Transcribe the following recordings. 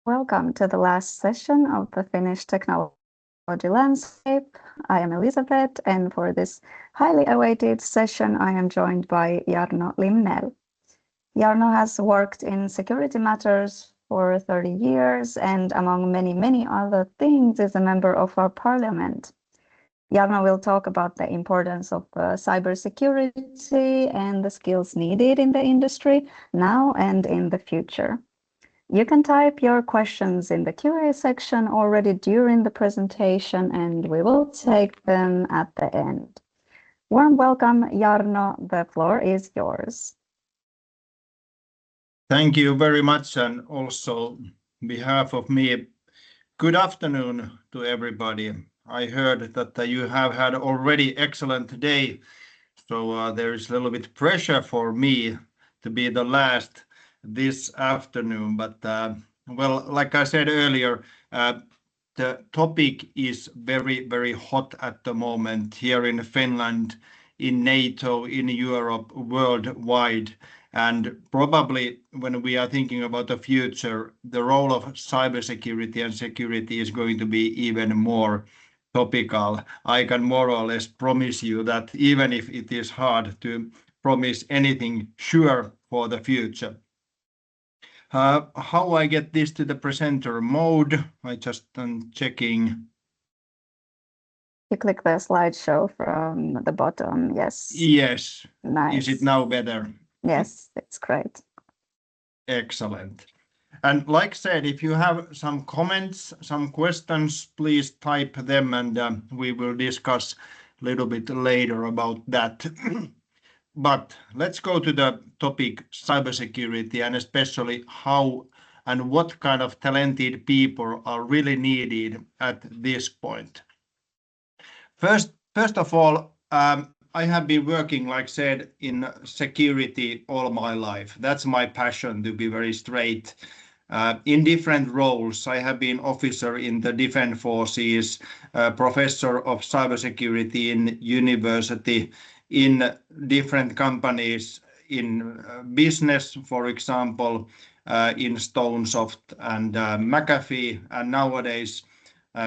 Welcome to the last session of the Finnish Technology Landscape. I am Elizabeth, and for this highly awaited session, I am joined by Jarno Limnell. Jarno has worked in security matters for 30 years, and among many other things, is a member of our parliament. Jarno will talk about the importance of cybersecurity and the skills needed in the industry now and in the future. You can type your questions in the Q&A section already during the presentation, and we will take them at the end. Warm welcome, Jarno. The floor is yours. Thank you very much, and also on behalf of me, good afternoon to everybody. I heard that you have had already excellent day, so there is a little bit pressure for me to be the last this afternoon, but well, like I said earlier, the topic is very hot at the moment here in Finland, in NATO, in Europe, worldwide, and probably when we are thinking about the future, the role of cybersecurity and security is going to be even more topical. I can more or less promise you that, even if it is hard to promise anything sure for the future. How I get this to the presenter mode? I just am checking. You click the slideshow from the bottom, yes. Yes. Nice. Is it now better? Yes, it's great. Excellent. And like I said, if you have some comments, some questions, please type them, and we will discuss a little bit later about that. But let's go to the topic cybersecurity, and especially how and what kind of talented people are really needed at this point. First of all, I have been working, like I said, in security all my life. That's my passion, to be very straight. In different roles, I have been officer in the defense forces, professor of cybersecurity in university, in different companies, in business, for example, in Stonesoft and McAfee, and nowadays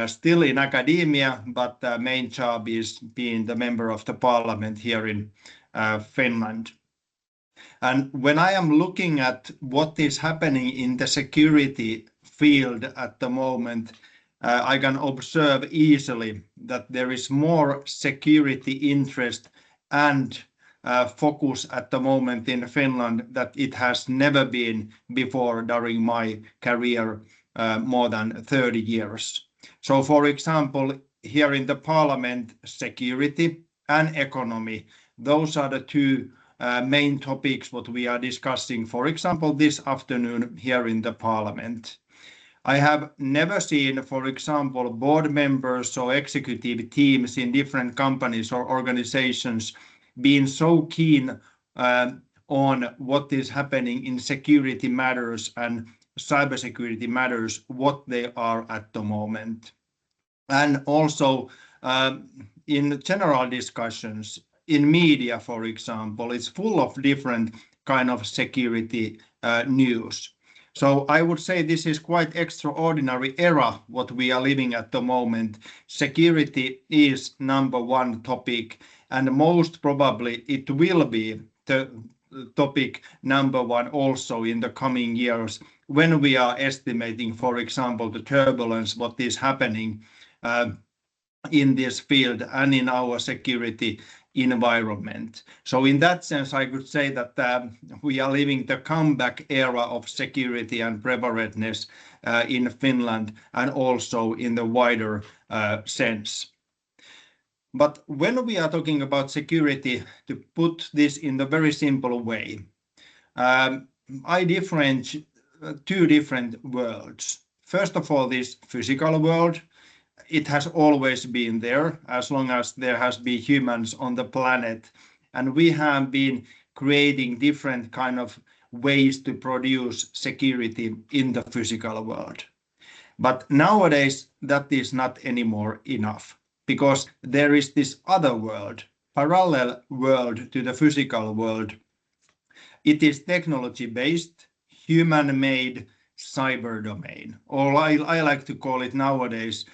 still in academia, but the main job is being the member of the parliament here in Finland. And when I am looking at what is happening in the security field at the moment, I can observe easily that there is more security interest and focus at the moment in Finland that it has never been before during my career, more than 30 years. So, for example, here in the parliament, security and economy, those are the two main topics what we are discussing, for example, this afternoon here in the parliament. I have never seen, for example, board members or executive teams in different companies or organizations being so keen on what is happening in security matters and cybersecurity matters, what they are at the moment. And also in general discussions, in media, for example, it's full of different kind of security news. So I would say this is quite extraordinary era what we are living at the moment. Security is number one topic, and most probably it will be the topic number one also in the coming years when we are estimating, for example, the turbulence what is happening in this field and in our security environment. So in that sense, I could say that we are living the comeback era of security and preparedness in Finland and also in the wider sense. But when we are talking about security, to put this in the very simple way, I differentiate two different worlds. First of all, this physical world. It has always been there as long as there has been humans on the planet, and we have been creating different kind of ways to produce security in the physical world. But nowadays that is not anymore enough, because there is this other world, parallel world to the physical world. It is technology based, human made, cyber domain, or I like to call it nowadays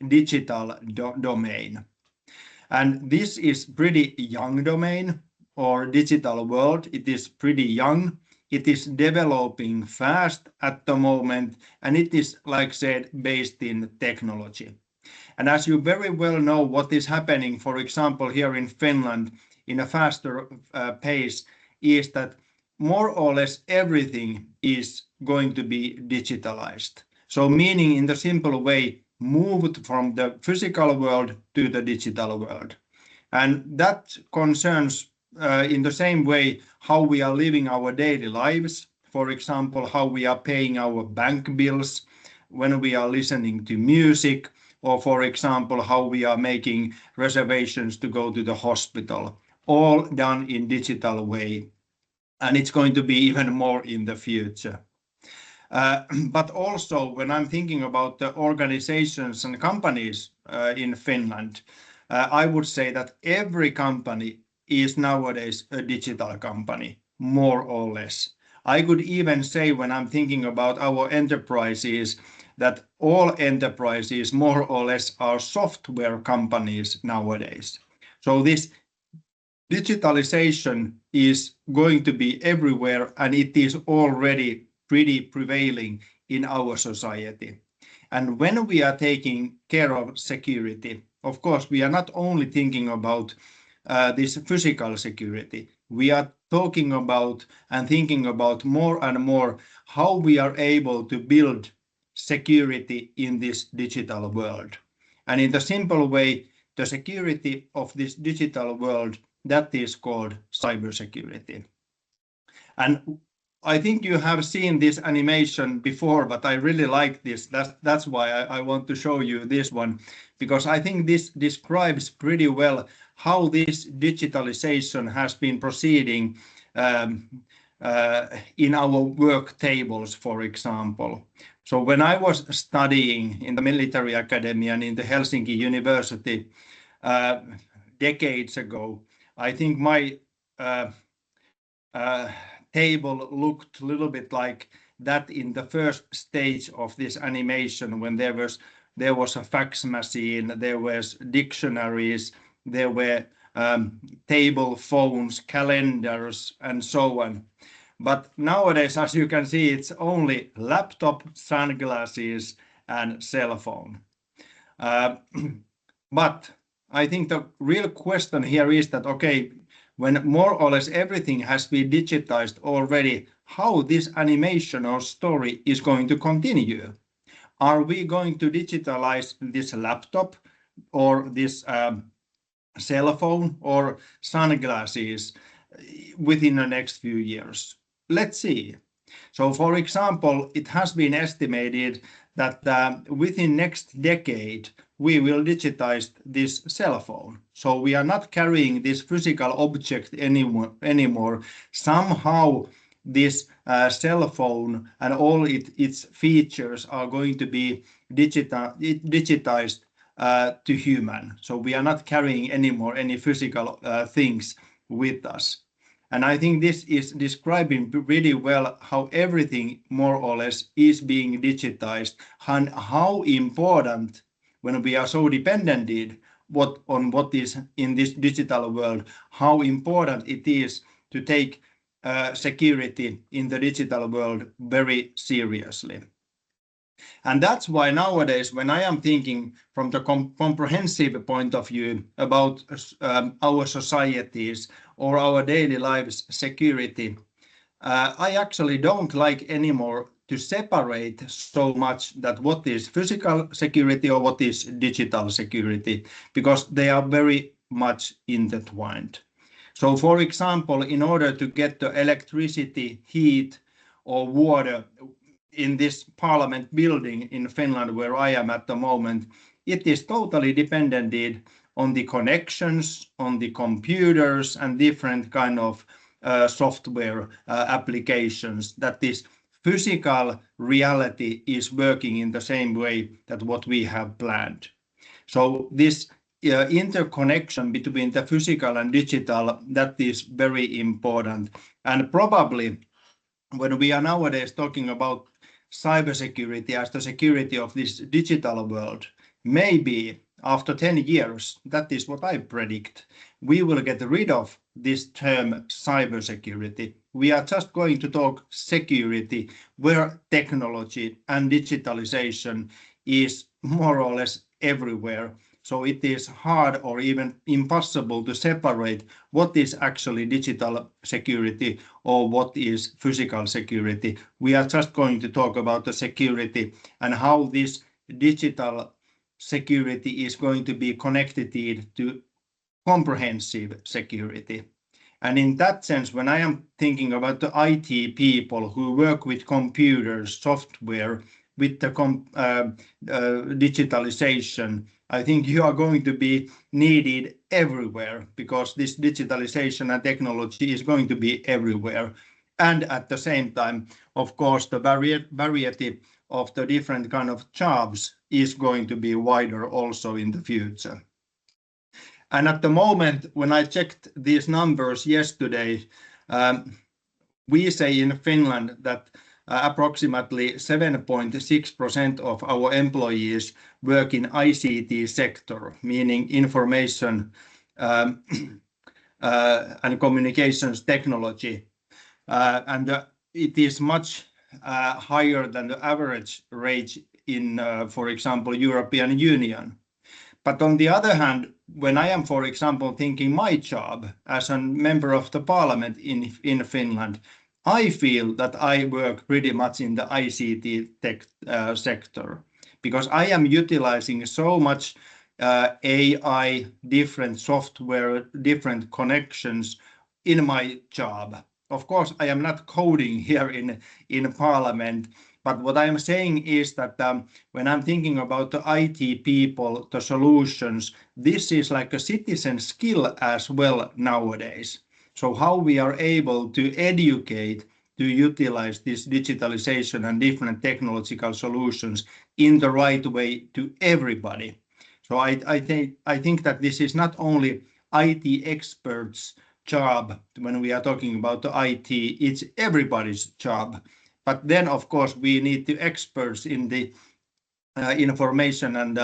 digital domain. And this is pretty young domain, or digital world. It is pretty young. It is developing fast at the moment, and it is, like said, based in technology. And as you very well know, what is happening, for example, here in Finland in a faster pace is that more or less everything is going to be digitalized. So meaning, in the simple way, moved from the physical world to the digital world. And that concerns in the same way how we are living our daily lives. For example, how we are paying our bank bills, when we are listening to music, or for example, how we are making reservations to go to the hospital, all done in digital way. And it's going to be even more in the future. But also, when I'm thinking about the organizations and companies in Finland, I would say that every company is nowadays a digital company, more or less. I could even say, when I'm thinking about our enterprises, that all enterprises more or less are software companies nowadays. So this digitalization is going to be everywhere, and it is already pretty prevailing in our society. And when we are taking care of security, of course, we are not only thinking about this physical security. We are talking about and thinking about more and more how we are able to build security in this digital world. And in the simple way, the security of this digital world, that is called cybersecurity. And I think you have seen this animation before, but I really like this. That's why I want to show you this one, because I think this describes pretty well how this digitalization has been proceeding in our work tables, for example. So when I was studying in the military academy and in the Helsinki University decades ago, I think my table looked a little bit like that in the first stage of this animation, when there was a fax machine, there was dictionaries, there were table phones, calendars, and so on. But nowadays, as you can see, it's only laptop, sunglasses, and cell phone. But I think the real question here is that, okay, when more or less everything has been digitized already, how this animation or story is going to continue. Are we going to digitalize this laptop or this cell phone or sunglasses within the next few years? Let's see. So, for example, it has been estimated that within next decade, we will digitize this cell phone. So we are not carrying this physical object anymore. Somehow this cell phone and all its features are going to be digitized to human. So we are not carrying anymore any physical things with us. And I think this is describing really well how everything more or less is being digitized, and how important, when we are so dependent on what is in this digital world, how important it is to take security in the digital world very seriously. And that's why nowadays, when I am thinking from the comprehensive point of view about our societies or our daily lives security, I actually don't like anymore to separate so much that what is physical security or what is digital security, because they are very much intertwined. So, for example, in order to get the electricity, heat, or water in this Parliament building in Finland, where I am at the moment, it is totally dependent on the connections, on the computers, and different kind of software applications, that this physical reality is working in the same way that what we have planned. So this interconnection between the physical and digital, that is very important. And probably when we are nowadays talking about cybersecurity as the security of this digital world. Maybe after 10 years, that is what I predict, we will get rid of this term cybersecurity. We are just going to talk security, where technology and digitalization is more or less everywhere. So it is hard or even impossible to separate what is actually digital security or what is physical security. We are just going to talk about the security and how this digital security is going to be connected to comprehensive security. And in that sense, when I am thinking about the IT people who work with computers, software, with the digitalization, I think you are going to be needed everywhere, because this digitalization and technology is going to be everywhere. And at the same time, of course, the variety of the different kind of jobs is going to be wider also in the future. And at the moment, when I checked these numbers yesterday, we say in Finland that approximately 7.6% of our employees work in ICT sector, meaning information and communications technology. And it is much higher than the average rate in, for example, European Union. But on the other hand, when I am, for example, thinking my job as a member of the parliament in Finland, I feel that I work pretty much in the ICT tech sector, because I am utilizing so much AI, different software, different connections in my job. Of course, I am not coding here in parliament, but what I am saying is that when I'm thinking about the IT people, the solutions, this is like a citizen skill as well nowadays. So how we are able to educate, to utilize this digitalization and different technological solutions in the right way to everybody. So I think that this is not only IT experts' job when we are talking about the IT, it's everybody's job. But then, of course, we need the experts in the information and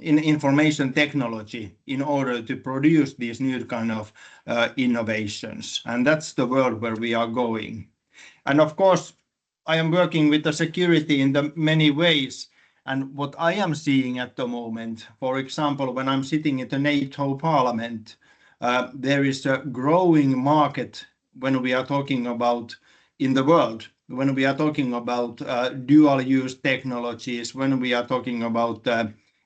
in information technology in order to produce these new kind of innovations. And that's the world where we are going. And of course, I am working with the security in the many ways. And what I am seeing at the moment, for example, when I'm sitting in the NATO Parliament, there is a growing market when we are talking about in the world, when we are talking about dual use technologies, when we are talking about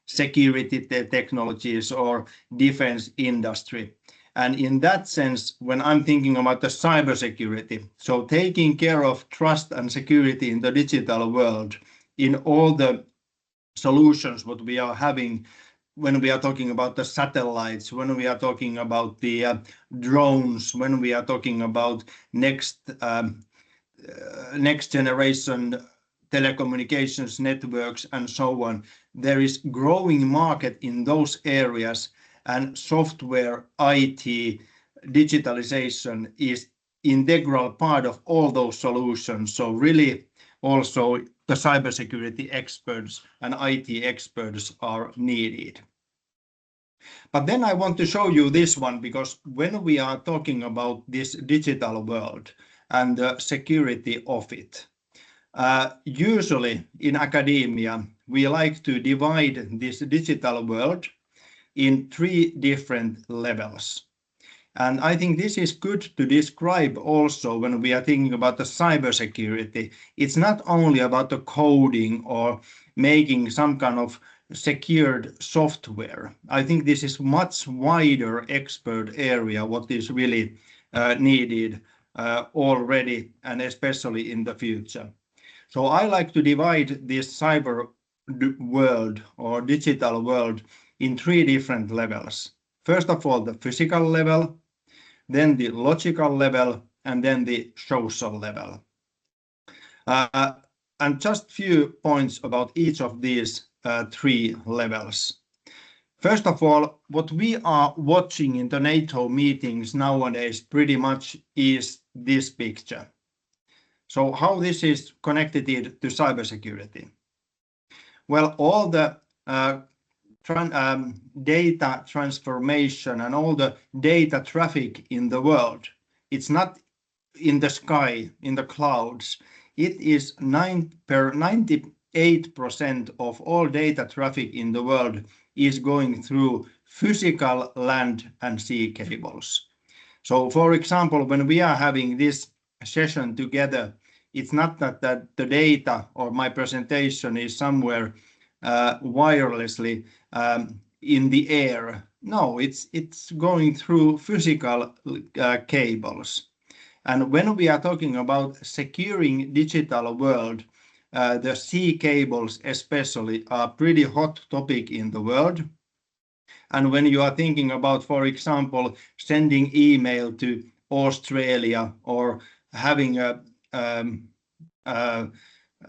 security technologies or defense industry. And in that sense, when I'm thinking about the cybersecurity, so taking care of trust and security in the digital world, in all the solutions what we are having, when we are talking about the satellites, when we are talking about the drones, when we are talking about next generation telecommunications networks and so on, there is growing market in those areas, and software, IT, digitalization is integral part of all those solutions. So really also the cybersecurity experts and IT experts are needed. But then I want to show you this one, because when we are talking about this digital world and the security of it, usually in academia, we like to divide this digital world in 3 different levels. And I think this is good to describe also when we are thinking about the cybersecurity. It's not only about the coding or making some kind of secured software. I think this is much wider expert area, what is really needed already and especially in the future. So I like to divide this cyber world or digital world in 3 different levels. First of all, the physical level, then the logical level, and then the social level. And just few points about each of these 3 levels. First of all, what we are watching in the NATO meetings nowadays pretty much is this picture. So how this is connected to cybersecurity? Well, all the data transformation and all the data traffic in the world, it's not in the sky, in the clouds. It is 98% of all data traffic in the world is going through physical land and sea cables. So for example, when we are having this session together, it's not that the data or my presentation is somewhere wirelessly in the air. No, it's going through physical cables. And when we are talking about securing digital world, the sea cables especially are pretty hot topic in the world. And when you are thinking about, for example, sending email to Australia or having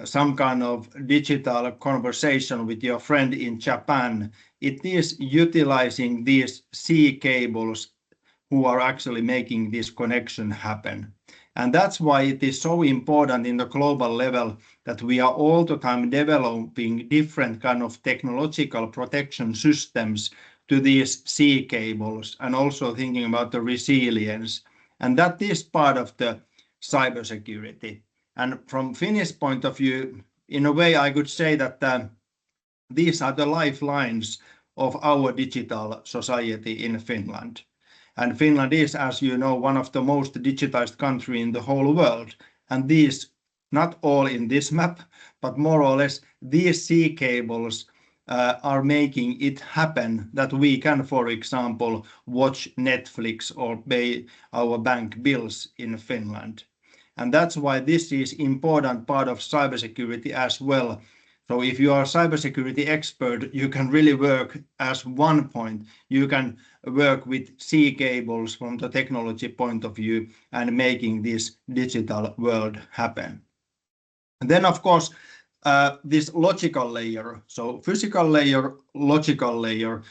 some kind of digital conversation with your friend in Japan, it is utilizing these sea cables who are actually making this connection happen. And that's why it is so important in the global level that we are all the time developing different kind of technological protection systems to these sea cables and also thinking about the resilience. And that is part of the cybersecurity. And from Finnish point of view, in a way, I could say that these are the lifelines of our digital society in Finland. And Finland is, as you know, one of the most digitized countries in the whole world. And these, not all in this map, but more or less, these sea cables are making it happen that we can, for example, watch Netflix or pay our bank bills in Finland. And that's why this is important part of cybersecurity as well. So if you are a cybersecurity expert, you can really work as one point. You can work with sea cables from the technology point of view and making this digital world happen. And then, of course, this logical layer. So physical layer, logical layer.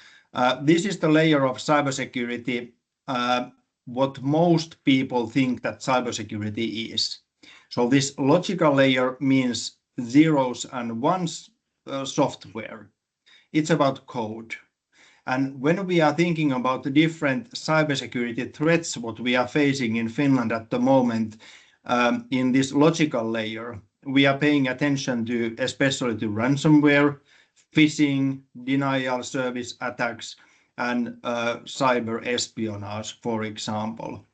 This is the layer of cybersecurity what most people think that cybersecurity is. So this logical layer means zeros and ones software. It's about code. And when we are thinking about the different cybersecurity threats, what we are facing in Finland at the moment, in this logical layer, we are paying attention to especially to ransomware, phishing, denial service attacks, and cyber espionage, for example.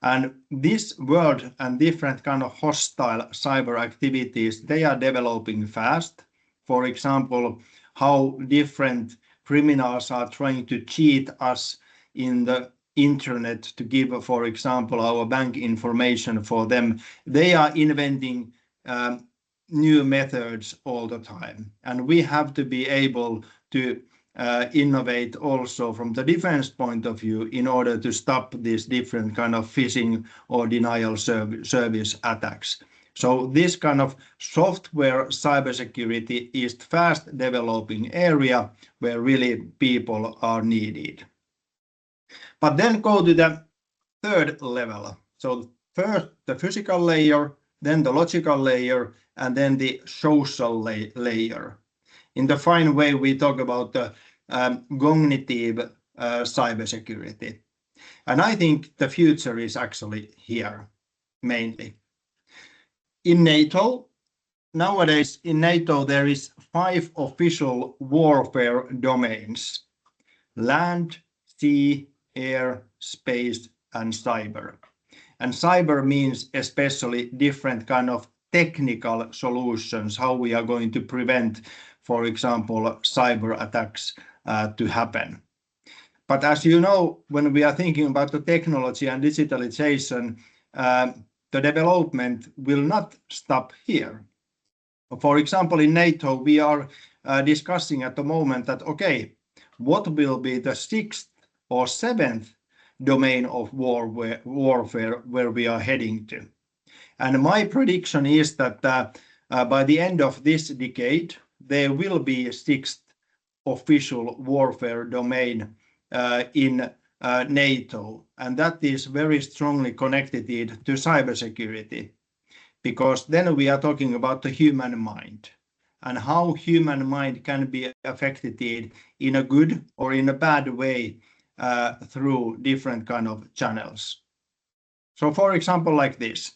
And this world and different kind of hostile cyber activities, they are developing fast. For example, how different criminals are trying to cheat us in the internet to give, for example, our bank information for them. They are inventing new methods all the time. And we have to be able to innovate also from the defense point of view in order to stop these different kind of phishing or denial service attacks. So this kind of software cybersecurity is fast developing area where really people are needed. But then go to the third level. So first the physical layer, then the logical layer, and then the social layer. In the fine way, we talk about the cognitive cybersecurity. And I think the future is actually here, mainly. In NATO, nowadays in NATO, there is 5 official warfare domains: land, sea, air, space, and cyber. And cyber means especially different kind of technical solutions, how we are going to prevent, for example, cyber attacks to happen. But as you know, when we are thinking about the technology and digitalization, the development will not stop here. For example, in NATO, we are discussing at the moment that, okay, what will be the 6th or 7th domain of warfare where we are heading to? And my prediction is that by the end of this decade, there will be a 6th official warfare domain in NATO, and that is very strongly connected to cybersecurity. because then we are talking about the human mind and how human mind can be affected in a good or in a bad way through different kind of channels. So for example, like this.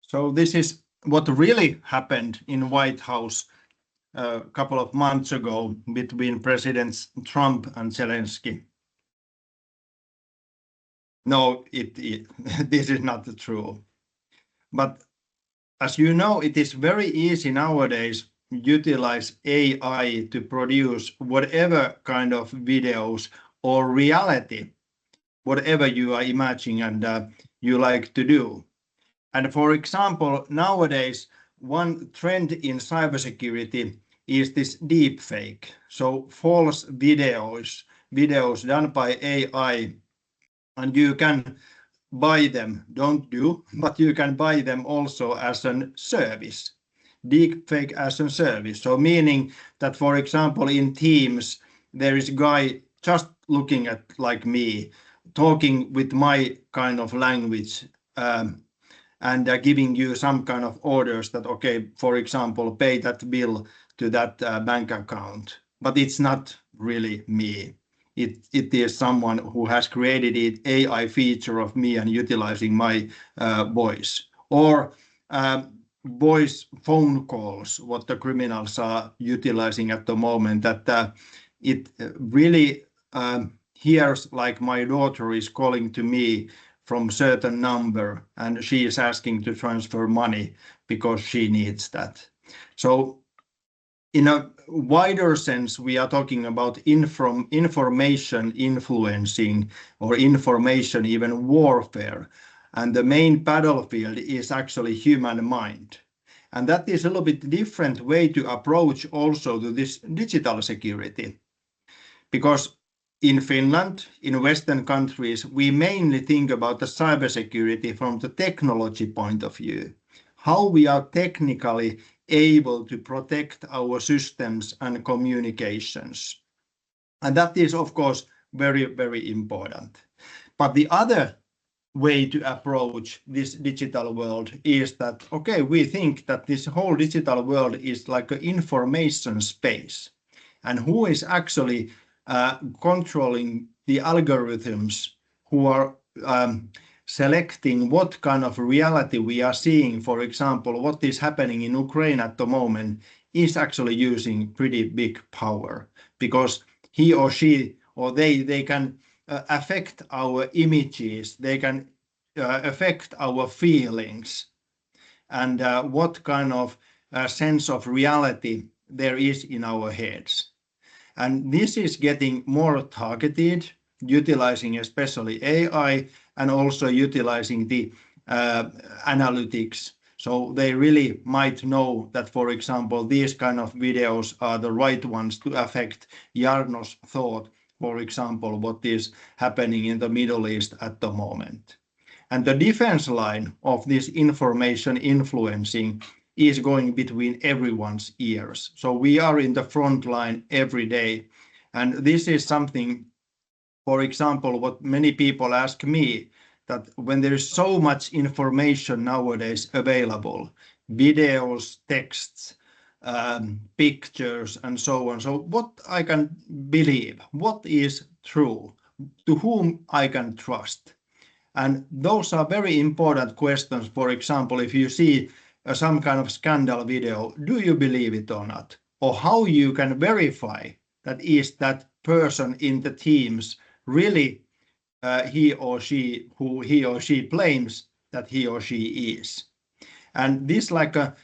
So this is what really happened in White House a couple of months ago between Presidents Trump and Zelensky. No, this is not true. But as you know, it is very easy nowadays to utilize AI to produce whatever kind of videos or reality, whatever you are imagining and you like to do. And for example, nowadays, one trend in cybersecurity is this deepfake. So false videos done by AI, and you can buy them, but you can buy them also as a service. Deepfake as a service. So meaning that, for example, in Teams, there is a guy just looking at like me, talking with my kind of language, and giving you some kind of orders that, okay, for example, pay that bill to that bank account. But it's not really me. It is someone who has created an AI feature of me and utilizing my voice. Or voice phone calls, what the criminals are utilizing at the moment, that it really hears like my daughter is calling to me from certain number and she is asking to transfer money because she needs that. So in a wider sense, we are talking about information influencing or information even warfare. And the main battlefield is actually human mind. And that is a little bit different way to approach also to this digital security. Because in Finland, in Western countries, we mainly think about the cybersecurity from the technology point of view. How we are technically able to protect our systems and communications. And that is, of course, very, very important. But the other way to approach this digital world is that, okay, we think that this whole digital world is like an information space. And who is actually controlling the algorithms who are selecting what kind of reality we are seeing. For example, what is happening in Ukraine at the moment is actually using pretty big power, because he or she or they can affect our images, they can affect our feelings, and what kind of sense of reality there is in our heads. And this is getting more targeted, utilizing especially AI and also utilizing the analytics. So they really might know that, for example, these kind of videos are the right ones to affect Jarno's thought, for example, what is happening in the Middle East at the moment. And the defense line of this information influencing is going between everyone's ears. So we are in the front line every day. And this is something, for example, what many people ask me, that when there is so much information nowadays available, videos, texts, pictures, and so on. So what I can believe, what is true, to whom I can trust? And those are very important questions. For example, if you see some kind of scandal video, do you believe it or not? Or how you can verify that is that person in the teams really he or she who he or she claims that he or she is. And this like a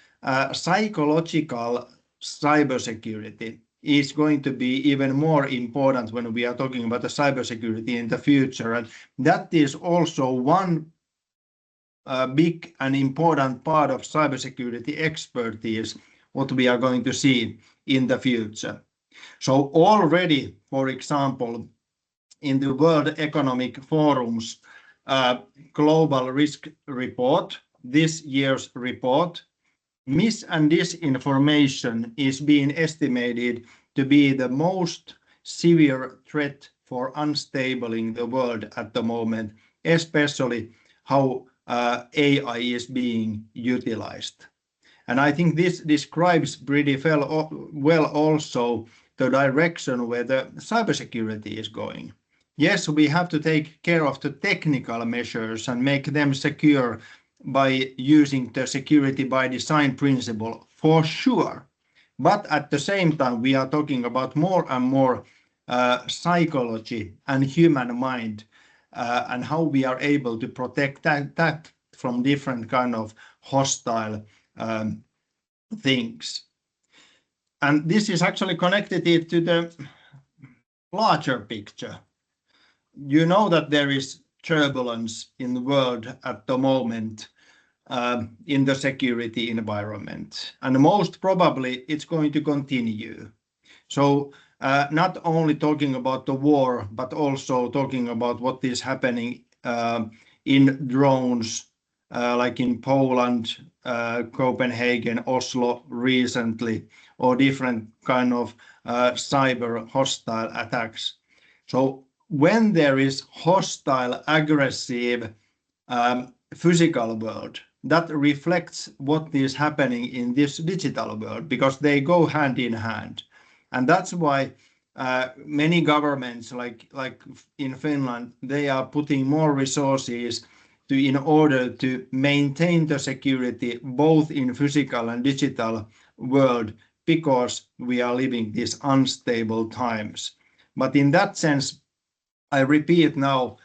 psychological cybersecurity is going to be even more important when we are talking about the cybersecurity in the future. And that is also one big and important part of cybersecurity expertise, what we are going to see in the future. So already, for example, in the World Economic Forum's Global Risk Report, this year's report, Mis and disinformation is being estimated to be the most severe threat for unstabling the world at the moment, especially how AI is being utilized. And I think this describes pretty well also the direction where the cybersecurity is going. Yes, we have to take care of the technical measures and make them secure by using the security by design principle, for sure. But at the same time, we are talking about more and more psychology and human mind and how we are able to protect that from different kind of hostile things. And this is actually connected to the larger picture. You know that there is turbulence in the world at the moment in the security environment, and most probably it's going to continue. So not only talking about the war, but also talking about what is happening in drones, like in Poland, Copenhagen, Oslo recently, or different kind of cyber hostile attacks. So when there is hostile, aggressive physical world, that reflects what is happening in this digital world, because they go hand in hand. And that's why many governments, like in Finland, they are putting more resources in order to maintain the security both in physical and digital world, because we are living these unstable times. But in that sense, I repeat now,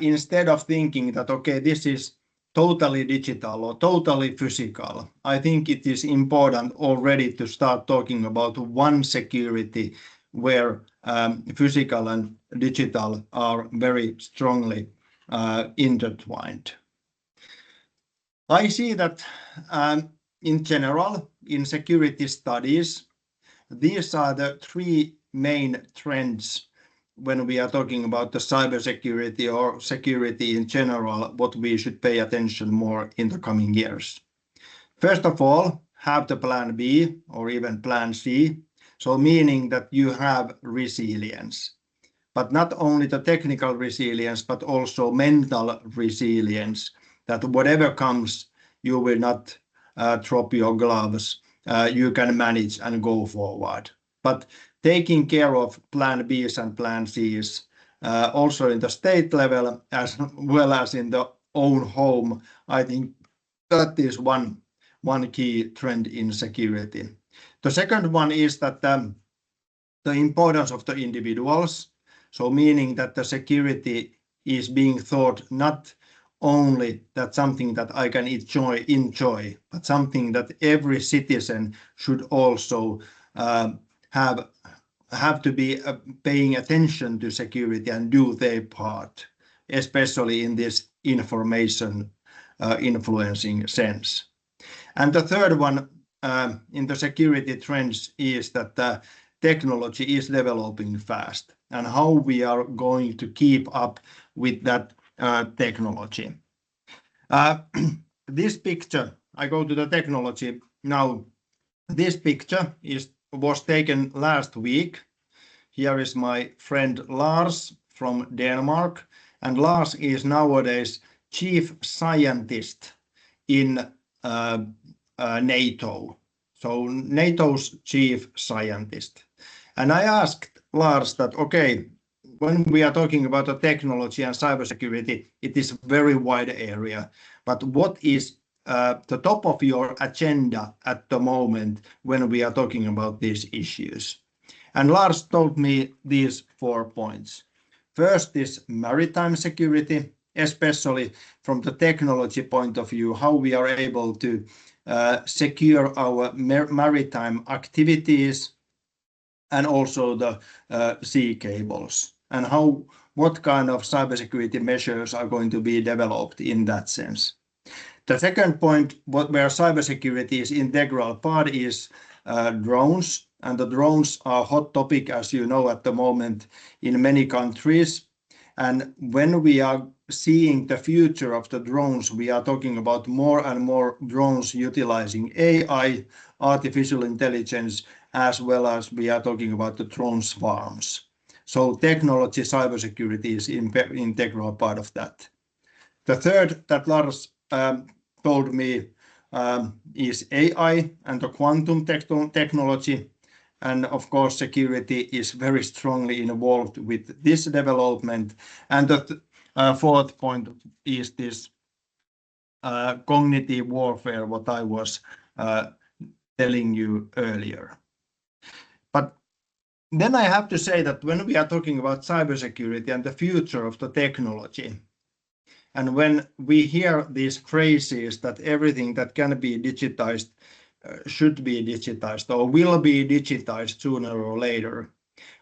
instead of thinking that, okay, this is totally digital or totally physical, I think it is important already to start talking about one security where physical and digital are very strongly intertwined. I see that in general, in security studies, these are the three main trends when we are talking about the cybersecurity or security in general, what we should pay attention more in the coming years. First of all, have the plan B or even plan C. So meaning that you have resilience, but not only the technical resilience, but also mental resilience, that whatever comes, you will not drop your gloves. You can manage and go forward. But taking care of plan Bs and plan Cs, also in the state level as well as in the own home, I think that is one key trend in security. The second one is that the importance of the individuals, so meaning that the security is being thought not only that something that I can enjoy, but something that every citizen should also have to be paying attention to security and do their part, especially in this information influencing sense. And the third one in the security trends is that technology is developing fast, and how we are going to keep up with that technology. This picture, I go to the technology now. This picture was taken last week. Here is my friend Lars from Denmark, and Lars is nowadays chief scientist in NATO. So NATO's chief scientist. And I asked Lars that, okay, when we are talking about the technology and cybersecurity, it is a very wide area. But what is the top of your agenda at the moment when we are talking about these issues? And Lars told me these 4 points. First is maritime security, especially from the technology point of view, how we are able to secure our maritime activities and also the sea cables, and what kind of cybersecurity measures are going to be developed in that sense. The second point, where cybersecurity is integral part, is drones, and the drones are a hot topic, as you know, at the moment in many countries. And when we are seeing the future of the drones, we are talking about more and more drones utilizing AI, artificial intelligence, as well as we are talking about the drone swarms. So technology, cybersecurity is an integral part of that. The third that Lars told me is AI and the quantum technology. And of course, security is very strongly involved with this development. And the fourth point is this cognitive warfare, what I was telling you earlier. But then I have to say that when we are talking about cybersecurity and the future of the technology, and when we hear these phrases that everything that can be digitized should be digitized or will be digitized sooner or later,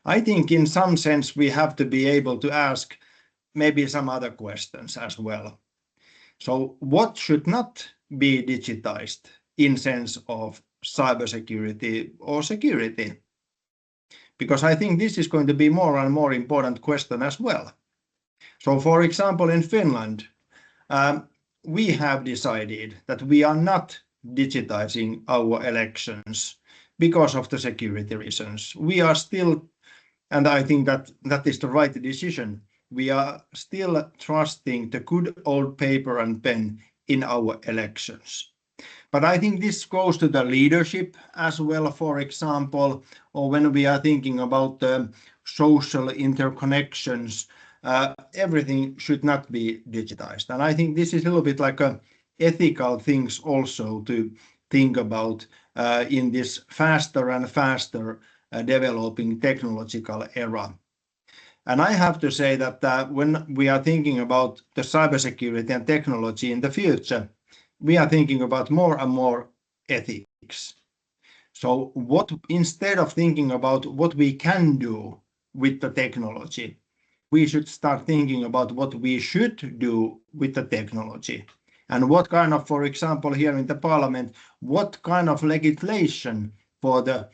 I think in some sense we have to be able to ask maybe some other questions as well. So what should not be digitized in sense of cybersecurity or security? Because I think this is going to be more and more important question as well. So for example, in Finland, we have decided that we are not digitizing our elections because of the security reasons. We are still, and I think that is the right decision, we are still trusting the good old paper and pen in our elections. But I think this goes to the leadership as well, for example, or when we are thinking about the social interconnections, everything should not be digitized. And I think this is a little bit like a ethical things also to think about in this faster and faster developing technological era. And I have to say that when we are thinking about the cybersecurity and technology in the future, we are thinking about more and more ethics. So what, instead of thinking about what we can do with the technology, we should start thinking about what we should do with the technology. And what kind of, for example, here in the Parliament, what kind of legislation for the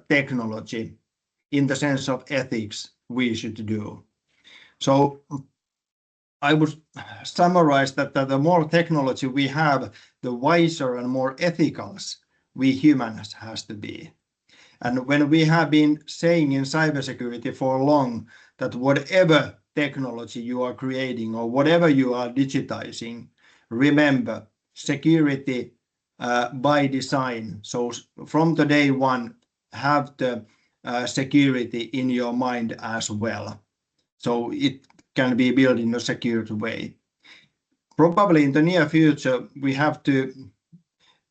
technology in the sense of ethics we should do. So I would summarize that the more technology we have, the wiser and more ethical we humans has to be. And when we have been saying in cybersecurity for long that whatever technology you are creating or whatever you are digitizing, remember security by design. So from the day one, have the security in your mind as well. So it can be built in a secure way. Probably in the near future, we have to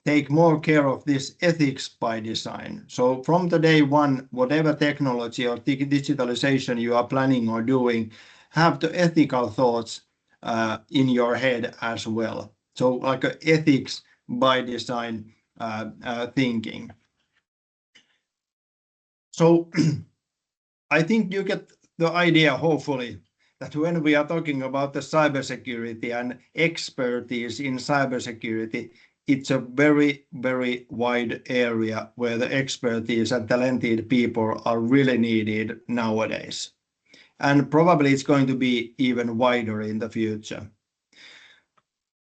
take more care of this ethics by design. So from the day one, whatever technology or digitalization you are planning or doing, have the ethical thoughts in your head as well. So like a ethics by design thinking. So I think you get the idea, hopefully, that when we are talking about the cybersecurity and expertise in cybersecurity, it's a very, very wide area where the expertise and talented people are really needed nowadays. And probably it's going to be even wider in the future.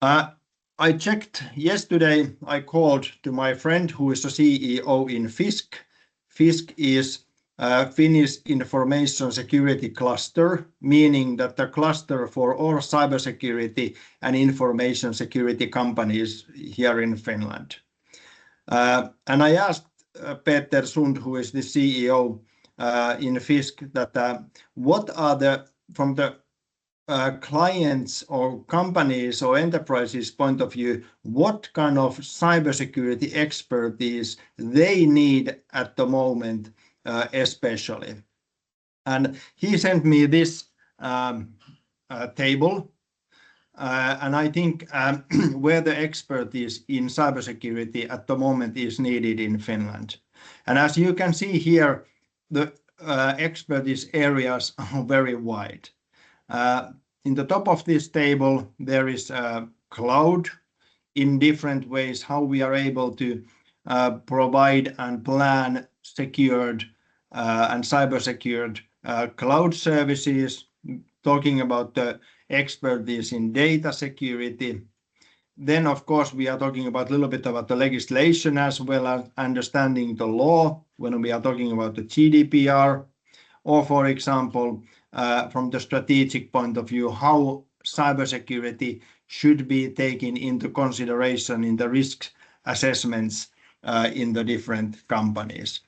I checked yesterday, I called to my friend who is the CEO in FISC. FISC is Finnish Information Security Cluster, meaning that the cluster for all cybersecurity and information security companies here in Finland. And I asked Peter Sund, who is the CEO in FISC, that what are from the clients or companies or enterprises point of view, what kind of cybersecurity expertise they need at the moment, especially. And he sent me this table, and I think where the expertise in cybersecurity at the moment is needed in Finland. And as you can see here, the expertise areas are very wide. In the top of this table, there is cloud in different ways, how we are able to provide and plan secured and cyber secured cloud services, talking about the expertise in data security. Then, of course, we are talking about a little bit about the legislation as well as understanding the law when we are talking about the GDPR, or, for example, from the strategic point of view, how cybersecurity should be taken into consideration in the risk assessments in the different companies.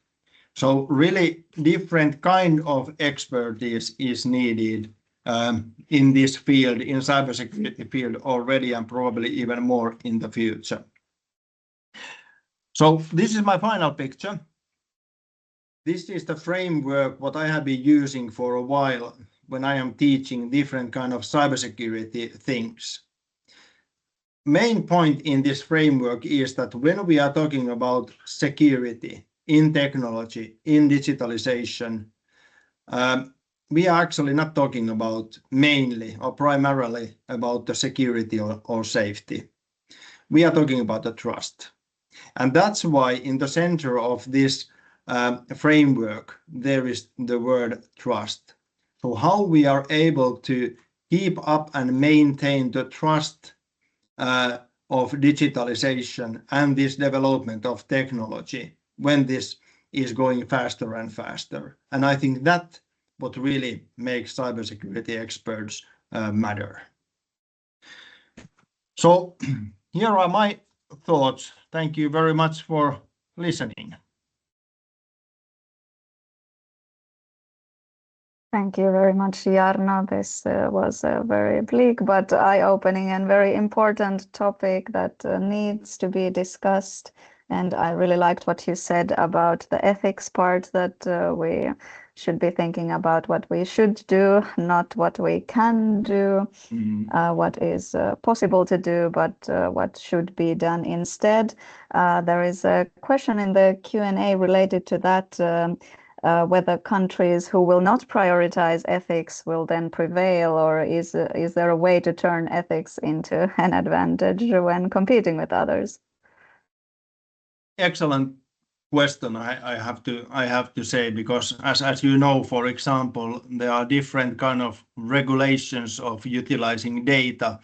So really different kind of expertise is needed in this field, in cybersecurity field already, and probably even more in the future. So this is my final picture. This is the framework what I have been using for a while when I am teaching different kind of cybersecurity things. Main point in this framework is that when we are talking about security in technology, in digitalization, we are actually not talking about mainly or primarily about the security or safety. We are talking about the trust. And that's why in the center of this framework, there is the word trust. So how we are able to keep up and maintain the trust of digitalization and this development of technology when this is going faster and faster. And I think that what really makes cybersecurity experts matter. So here are my thoughts. Thank you very much for listening. Thank you very much, Jarno. This was a very bleak but eye-opening and very important topic that needs to be discussed. And I really liked what you said about the ethics part, that we should be thinking about what we should do, not what we can do, what is possible to do, but what should be done instead. There is a question in the Q&A related to that. Whether countries who will not prioritize ethics will then prevail, or is there a way to turn ethics into an advantage when competing with others? Excellent question, I have to say, because as you know, for example, there are different kind of regulations of utilizing data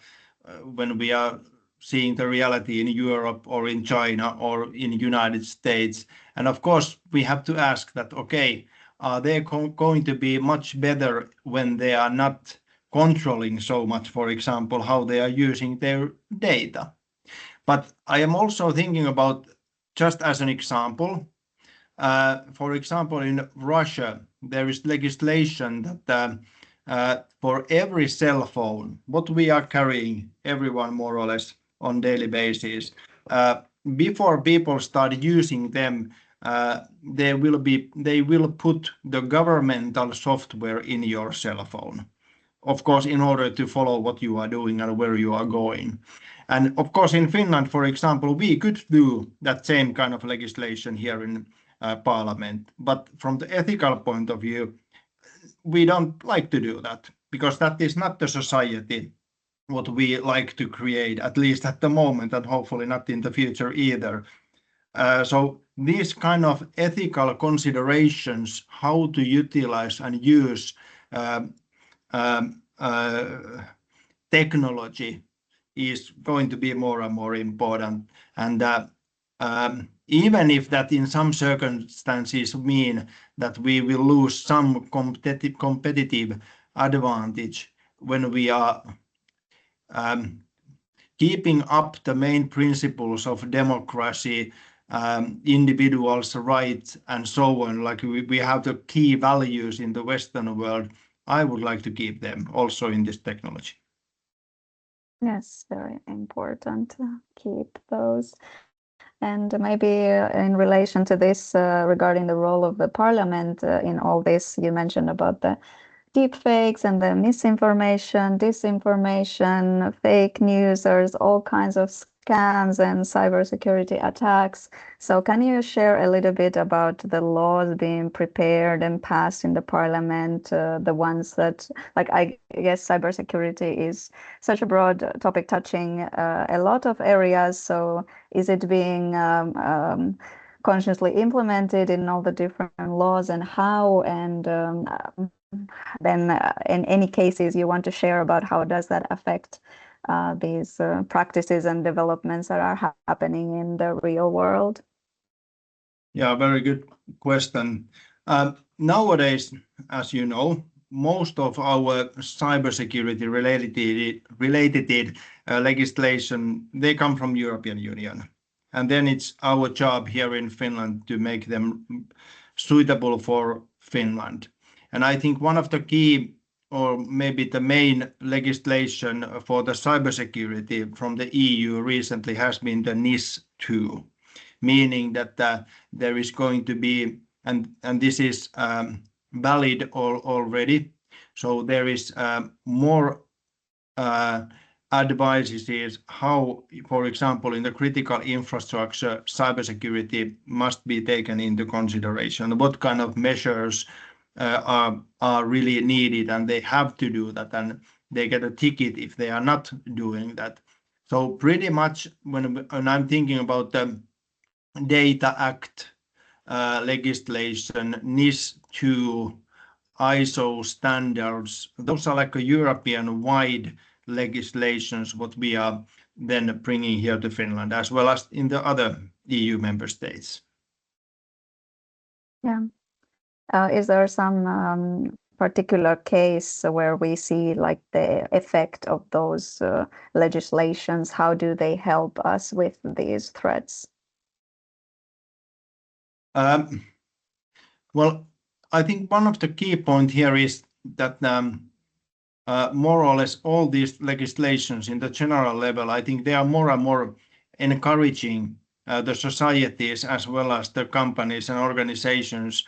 when we are seeing the reality in Europe or in China or in United States. And of course, we have to ask that, okay, are they going to be much better when they are not controlling so much, for example, how they are using their data? But I am also thinking about, just as an example, for example, in Russia, there is legislation that for every cell phone, what we are carrying, everyone more or less on daily basis, before people start using them, they will put the governmental software in your cell phone, of course, in order to follow what you are doing and where you are going. And of course, in Finland, for example, we could do that same kind of legislation here in Parliament. But from the ethical point of view, we don't like to do that, because that is not the society what we like to create, at least at the moment, and hopefully not in the future either. So these kind of ethical considerations, how to utilize and use technology, is going to be more and more important. And even if that in some circumstances mean that we will lose some competitive advantage when we are keeping up the main principles of democracy, individuals' rights, and so on, like we have the key values in the Western world, I would like to keep them also in this technology. Yes, very important to keep those. And maybe in relation to this, regarding the role of the Parliament in all this, you mentioned about the deepfakes and the misinformation, disinformation, fake news. There's all kinds of scams and cybersecurity attacks. So can you share a little bit about the laws being prepared and passed in the Parliament, the ones that, like, I guess cybersecurity is such a broad topic touching a lot of areas. So is it being consciously implemented in all the different laws, and how? And then in any cases you want to share about how does that affect these practices and developments that are happening in the real world? Yeah, very good question. Nowadays, as you know, most of our cybersecurity related legislation, they come from European Union. And then it's our job here in Finland to make them suitable for Finland. And I think one of the key, or maybe the main legislation for the cybersecurity from the EU recently has been the NIS2, meaning that there is going to be, and this is valid already. So there is more advices how, for example, in the critical infrastructure, cybersecurity must be taken into consideration. What kind of measures are really needed, and they have to do that, and they get a ticket if they are not doing that. So pretty much when I'm thinking about the Data Act legislation, NIS2, ISO standards, those are like a European-wide legislations what we are then bringing here to Finland, as well as in the other EU member states. Yeah. Is there some particular case where we see like the effect of those legislations? How do they help us with these threats? Well, I think one of the key point here is that more or less all these legislations in the general level, I think they are more and more encouraging the societies as well as the companies and organizations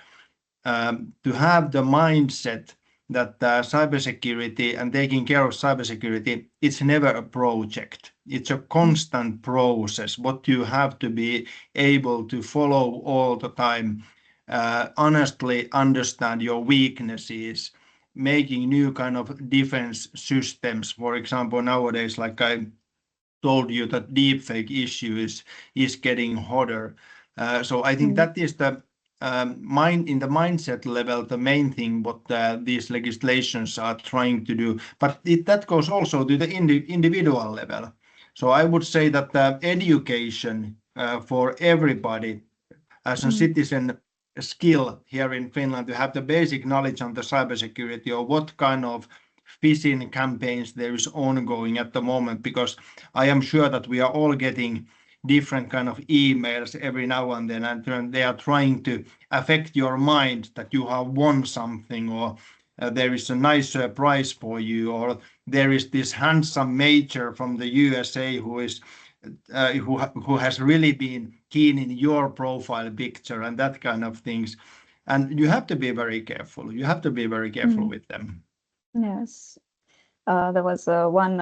to have the mindset that cybersecurity and taking care of cybersecurity, it's never a project. It's a constant process, what you have to be able to follow all the time, honestly understand your weaknesses, making new kind of defense systems. For example, nowadays, like I told you, that deepfake issue is getting hotter. So I think that is the in the mindset level, the main thing what these legislations are trying to do. But that goes also to the individual level. So I would say that the education for everybody as a citizen skill here in Finland to have the basic knowledge on the cybersecurity, or what kind of phishing campaigns there is ongoing at the moment, because I am sure that we are all getting different kind of emails every now and then, and they are trying to affect your mind that you have won something, or there is a nice prize for you, or there is this handsome major from the USA who is who has really been keen in your profile picture and that kind of things. And you have to be very careful. You have to be very careful with them. Yes. There was one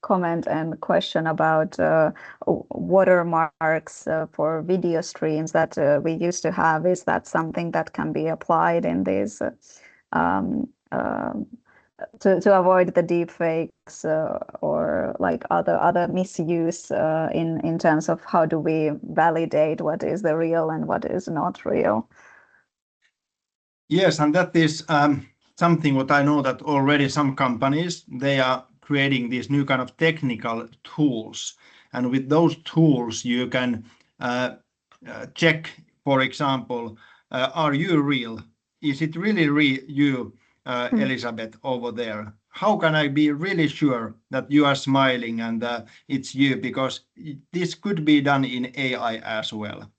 comment and question about watermarks for video streams that we used to have. Is that something that can be applied in these to avoid the deepfakes or like other misuse in terms of how do we validate what is the real and what is not real? Yes, and that is something what I know that already some companies, they are creating these new kind of technical tools. And with those tools, you can check, for example, are you real? Is it really you, Elizabeth, over there? How can I be really sure that you are smiling and it's you? Because this could be done in AI as well.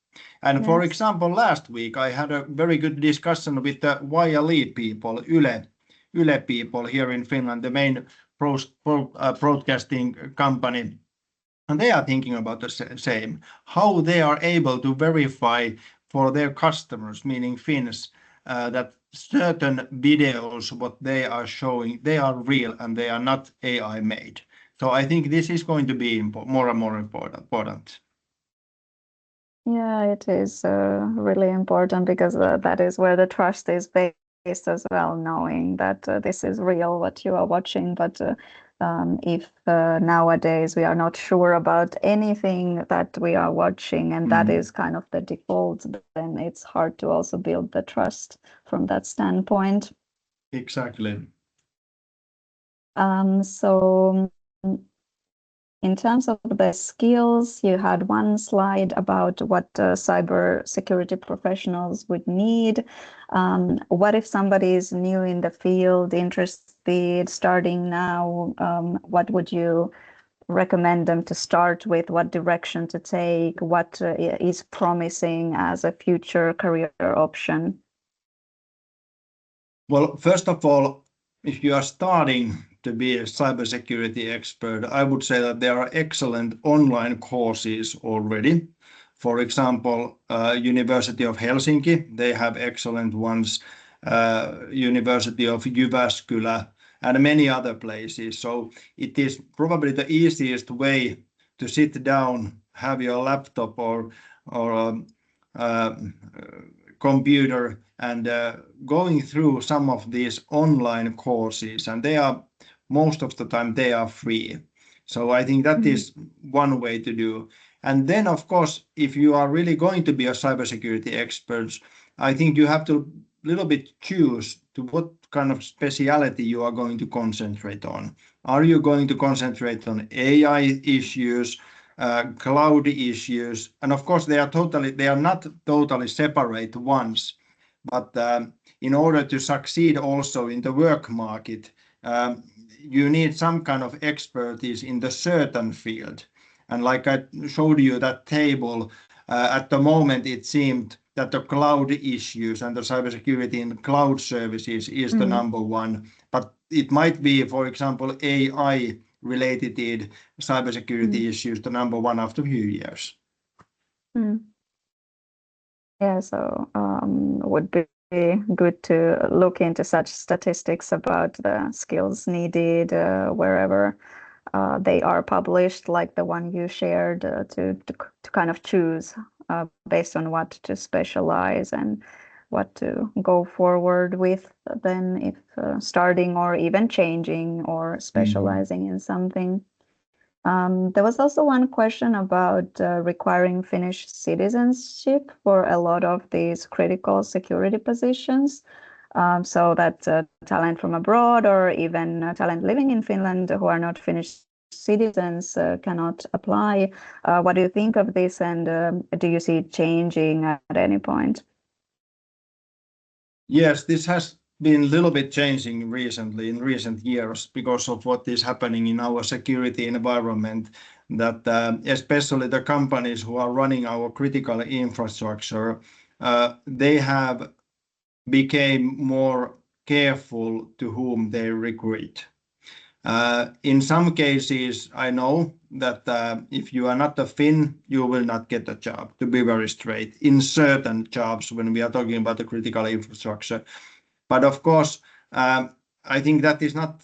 And for example, last week I had a very good discussion with the YLE people, Yle people here in Finland, the main broadcasting company. And they are thinking about the same, how they are able to verify for their customers, meaning Finns, that certain videos, what they are showing, they are real and they are not AI made. So I think this is going to be more and more important. Yeah, it is really important because that is where the trust is based as well, knowing that this is real what you are watching. But if nowadays we are not sure about anything that we are watching, and that is kind of the default, then it's hard to also build the trust from that standpoint. Exactly. So in terms of the skills, you had one slide about what cybersecurity professionals would need. What if somebody is new in the field, interested, starting now? What would you recommend them to start with? What direction to take? What is promising as a future career option? Well, first of all, if you are starting to be a cybersecurity expert, I would say that there are excellent online courses already. For example, University of Helsinki, they have excellent ones, University of Jyväskylä, and many other places. So it is probably the easiest way to sit down, have your laptop or uh, computer and going through some of these online courses, and they are most of the time they are free. So I think that is one way to do. And then, of course, if you are really going to be a cybersecurity expert, I think you have to little bit choose to what kind of speciality you are going to concentrate on. Are you going to concentrate on AI issues, cloud issues, and of course they are not totally separate ones, but in order to succeed also in the work market, you need some kind of expertise in the certain field. And like I showed you that table, at the moment it seemed that the cloud issues and the cybersecurity in cloud services is the number one, but it might be, for example, AI related cybersecurity issues the number one after a few years. Yeah, so would be good to look into such statistics about the skills needed wherever they are published, like the one you shared, to kind of choose based on what to specialize and what to go forward with then if starting or even changing or specializing in something. There was also one question about requiring Finnish citizenship for a lot of these critical security positions. So that talent from abroad or even talent living in Finland who are not Finnish citizens cannot apply. What do you think of this, and do you see it changing at any point? Yes, this has been a little bit changing recently in recent years because of what is happening in our security environment, that especially the companies who are running our critical infrastructure, they have became more careful to whom they recruit. In some cases, I know that if you are not a Finn, you will not get a job, to be very straight, in certain jobs when we are talking about the critical infrastructure. But of course, I think that is not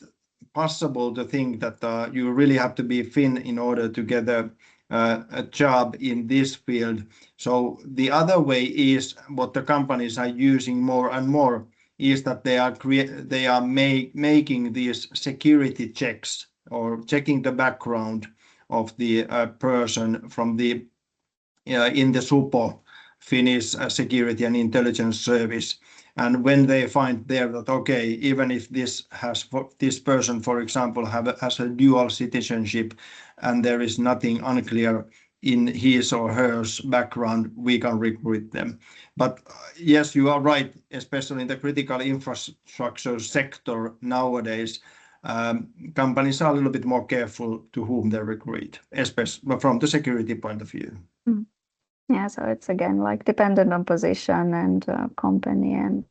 possible to think that you really have to be Finn in order to get a job in this field. So the other way is what the companies are using more and more is that they are making these security checks or checking the background of the person from the in the SUPO, Finnish Security and Intelligence Service. And when they find there that, okay, even if this person, for example, has a dual citizenship and there is nothing unclear in his or her background, we can recruit them. But yes, you are right, especially in the critical infrastructure sector nowadays, companies are a little bit more careful to whom they recruit, especially from the security point of view. Yeah, so it's again like dependent on position and company, and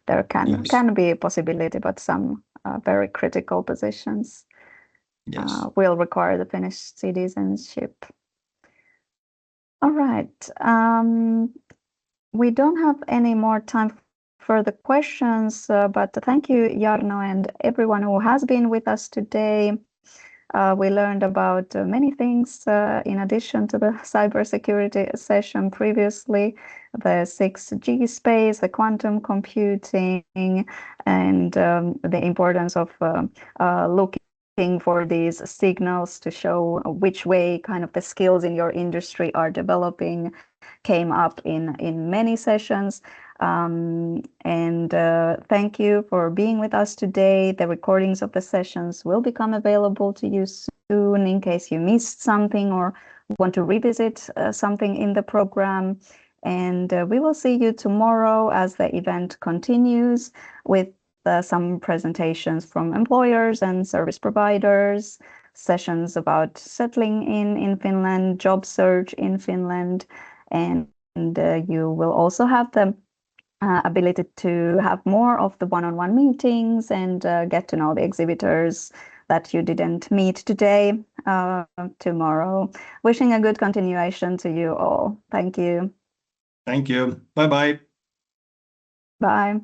there can be a possibility, but some very critical positions will require the Finnish citizenship. All right. We don't have any more time for the questions, but thank you, Jarno, and everyone who has been with us today. We learned about many things in addition to the cybersecurity session previously, the 6G space, the quantum computing, and the importance of looking for these signals to show which way kind of the skills in your industry are developing came up in many sessions. And thank you for being with us today. The recordings of the sessions will become available to you soon in case you missed something or want to revisit something in the program. And we will see you tomorrow as the event continues with some presentations from employers and service providers, sessions about settling in Finland, job search in Finland, and you will also have the ability to have more of the one-on-one meetings and get to know the exhibitors that you didn't meet today, tomorrow. Wishing a good continuation to you all. Thank you. Thank you. Bye-bye. Bye.